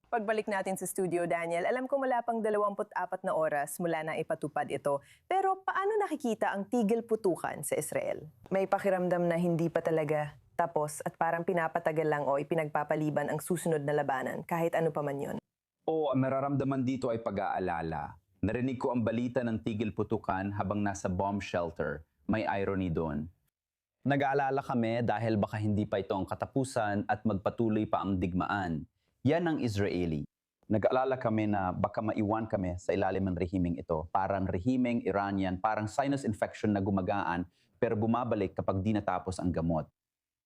Pagbalik natin sa studio, Daniel, alam ko wala pang 24 na oras mula nang ipatupad ito. Pero paano nakikita ang tigil putukan sa Israel? May pakiramdam na hindi pa talaga tapos at parang pinapatagal lang o ipinagpapaliban ang susunod na labanan kahit ano pa man yun. O ang nararamdaman dito ay pag-aalala. Narinig ko ang balita ng tigil putukan habang nasa bomb shelter. May irony doon. Nag-aalala kami dahil baka hindi pa ito ang katapusan at magpatuloy pa ang digmaan. Yan ang Israeli. Nag-aalala kami na baka maiwan kami sa ilalim ng rehimeng ito. Parang rehimeng Iranian, parang sinus infection na gumagaan pero bumabalik kapag di natapos ang gamot.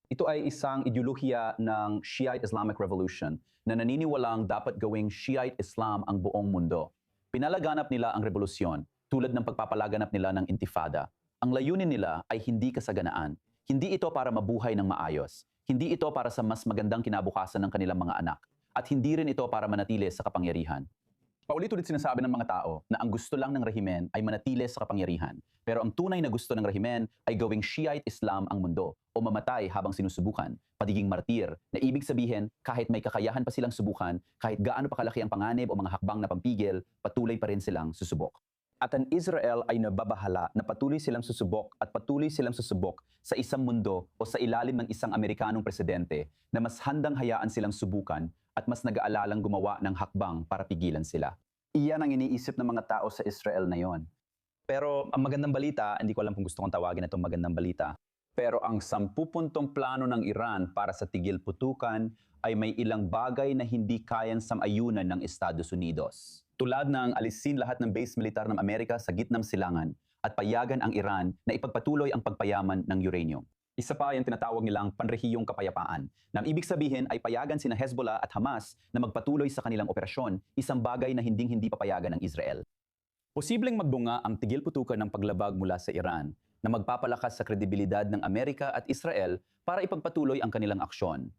Ito ay isang ideolohiya ng Shiite Islamic Revolution na naniniwalang dapat gawing Shiite Islam ang buong mundo. Pinalaganap nila ang revolusyon tulad ng pagpapalaganap nila ng intifada. Ang layunin nila ay hindi kasaganaan. Hindi ito para mabuhay ng maayos. Hindi ito para sa mas magandang kinabukasan ng kanilang mga anak. At hindi rin ito para manatili sa kapangyarihan. Paulit-ulit sinasabi ng mga tao na ang gusto lang ng rehimen ay manatili sa kapangyarihan. Pero ang tunay na gusto ng rehimen ay gawing Shiite Islam ang mundo o mamatay habang sinusubukan, pagiging martir, na ibig sabihin kahit may kakayahan pa silang subukan, kahit gaano pa kalaki ang panganib o mga hakbang na pampigil, patuloy pa rin silang susubok. At ang Israel ay nababahala na patuloy silang susubok at patuloy silang susubok sa isang mundo o sa ilalim ng isang Amerikanong presidente na mas handang hayaan silang subukan at mas nag-aalalang gumawa ng hakbang para pigilan sila. Iyan ang iniisip ng mga tao sa Israel na yon. Pero ang magandang balita, hindi ko alam kung gusto kong tawagin itong magandang balita, pero ang 10-puntong plano ng Iran para sa tigil putukan ay may ilang bagay na hindi kayang sam-ayunan ng Estados Unidos. Tulad ng alisin lahat ng base militar ng Amerika sa gitnang silangan at payagan ang Iran na ipagpatuloy ang pagpayaman ng uranium. Isa pa yung tinatawag nilang panrehiyong kapayapaan, na ang ibig sabihin ay payagan sina Hezbollah at Hamas na magpatuloy sa kanilang operasyon, isang bagay na hindi papayagan ng Israel. Posibleng magbunga ang tigil putukan ng paglabag mula sa Iran na magpapalakas sa kredibilidad ng Amerika at Israel para ipagpatuloy ang kanilang aksyon.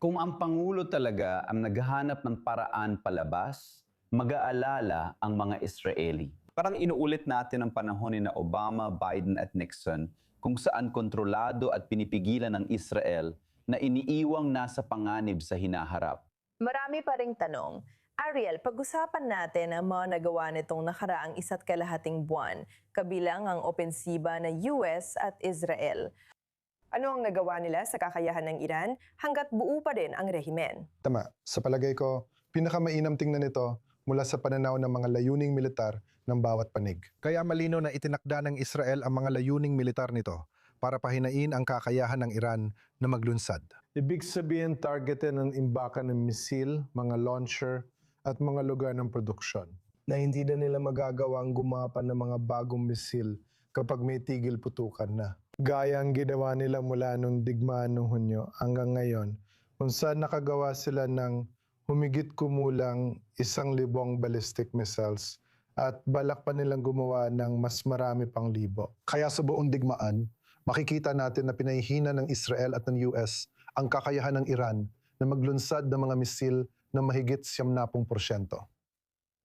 Kung ang Pangulo talaga ang naghahanap ng paraan palabas, mag-aalala ang mga Israeli. Parang inuulit natin ang panahon ni na Obama, Biden at Nixon kung saan kontrolado at pinipigilan ng Israel na iniiwang nasa panganib sa hinaharap. Marami pa ring tanong. Ariel, pag-usapan natin ang mga nagawa nitong nakaraang 1.5 buwan, kabilang ang opensiba ng US at Israel. Ano ang nagawa nila sa kakayahan ng Iran hanggat buo pa din ang rehimen? Tama. Sa palagay ko, pinakamainam tingnan ito mula sa pananaw ng mga layuning militar ng bawat panig. Kaya malino na itinakda ng Israel ang mga layuning militar nito para pahinain ang kakayahan ng Iran na maglunsad. Ibig sabihin targeted ng imbakan ng misil, mga launcher, at mga lugar ng produksyon. Na hindi na nila magagawang gumapan ng mga bagong misil kapag may tigil putukan na. Gaya ang ginawa nila mula nung digmaan ng Hunyo hanggang ngayon, kung saan nakagawa sila ng humigit kumulang 1,000 ballistic missiles at balak pa nilang gumawa ng mas marami pang libo. Kaya sa buong digmaan, makikita natin na pinahihina ng Israel at ng US ang kakayahan ng Iran na maglunsad ng mga misil na mahigit 70%.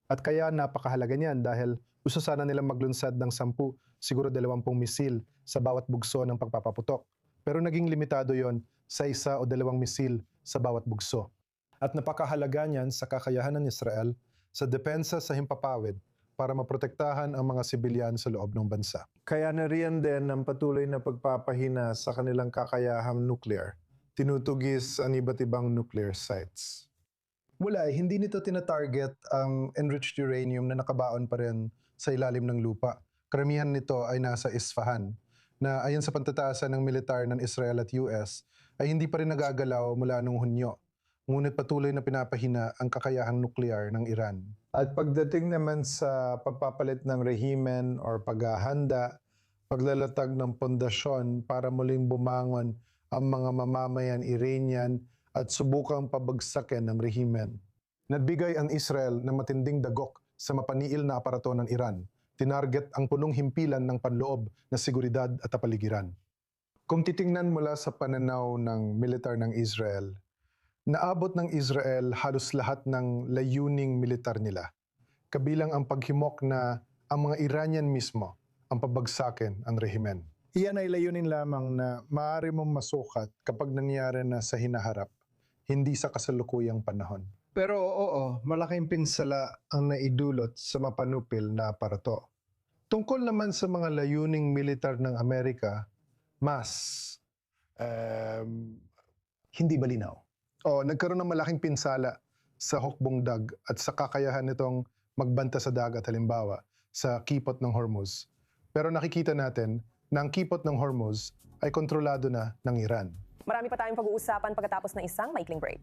At kaya napakahalaga niyan dahil gusto sana nilang maglunsad ng 10, siguro 20 misil sa bawat bugso ng pagpapaputok. Pero naging limitado yon sa 1 o 2 misil sa bawat bugso. At napakahalaga niyan sa kakayahan ng Israel sa depensa sa himpapawid para maprotektahan ang mga sibilyan sa loob ng bansa. Kaya na riyan din ang patuloy na pagpapahina sa kanilang kakayahang nuclear, tinutugis ang iba't ibang nuclear sites. Wala, hindi nito tinatarget ang enriched uranium na nakabaon pa rin sa ilalim ng lupa. Karamihan nito ay nasa Isfahan, na ayon sa pantataasan ng militar ng Israel at US, ay hindi pa rin nagagalaw mula nung Hunyo. Ngunit patuloy na pinapahina ang kakayahang nuklear ng Iran. At pagdating naman sa pagpapalit ng rehimen or paghahanda, paglalatag ng pundasyon para muling bumangon ang mga mamamayan Iranian at subukang pabagsakin ng rehimen. Nagbigay ang Israel ng matinding dagok sa mapaniil na aparato ng Iran. Tinarget ang punong himpilan ng panloob na seguridad at kapaligiran. Kung titingnan mula sa pananaw ng militar ng Israel, naabot ng Israel halos lahat ng layuning militar nila. Kabilang ang paghimok na ang mga Iranian mismo ang pabagsakin ang rehimen. Iyan ay layunin lamang na maaari mong masukat kapag nangyari na sa hinaharap, hindi sa kasalukuyang panahon. Pero oo, malaking pinsala ang naidulot sa mapanupil na aparato. Tungkol naman sa mga layuning militar ng Amerika, mas hindi malinaw. Nagkaroon ng malaking pinsala sa hukbong-dag at sa kakayahan nitong magbanta sa dagat halimbawa sa kipot ng Hormuz. Pero nakikita natin na ang kipot ng Hormuz ay kontrolado na ng Iran. Marami pa tayong pag-uusapan pagkatapos ng isang maikling break.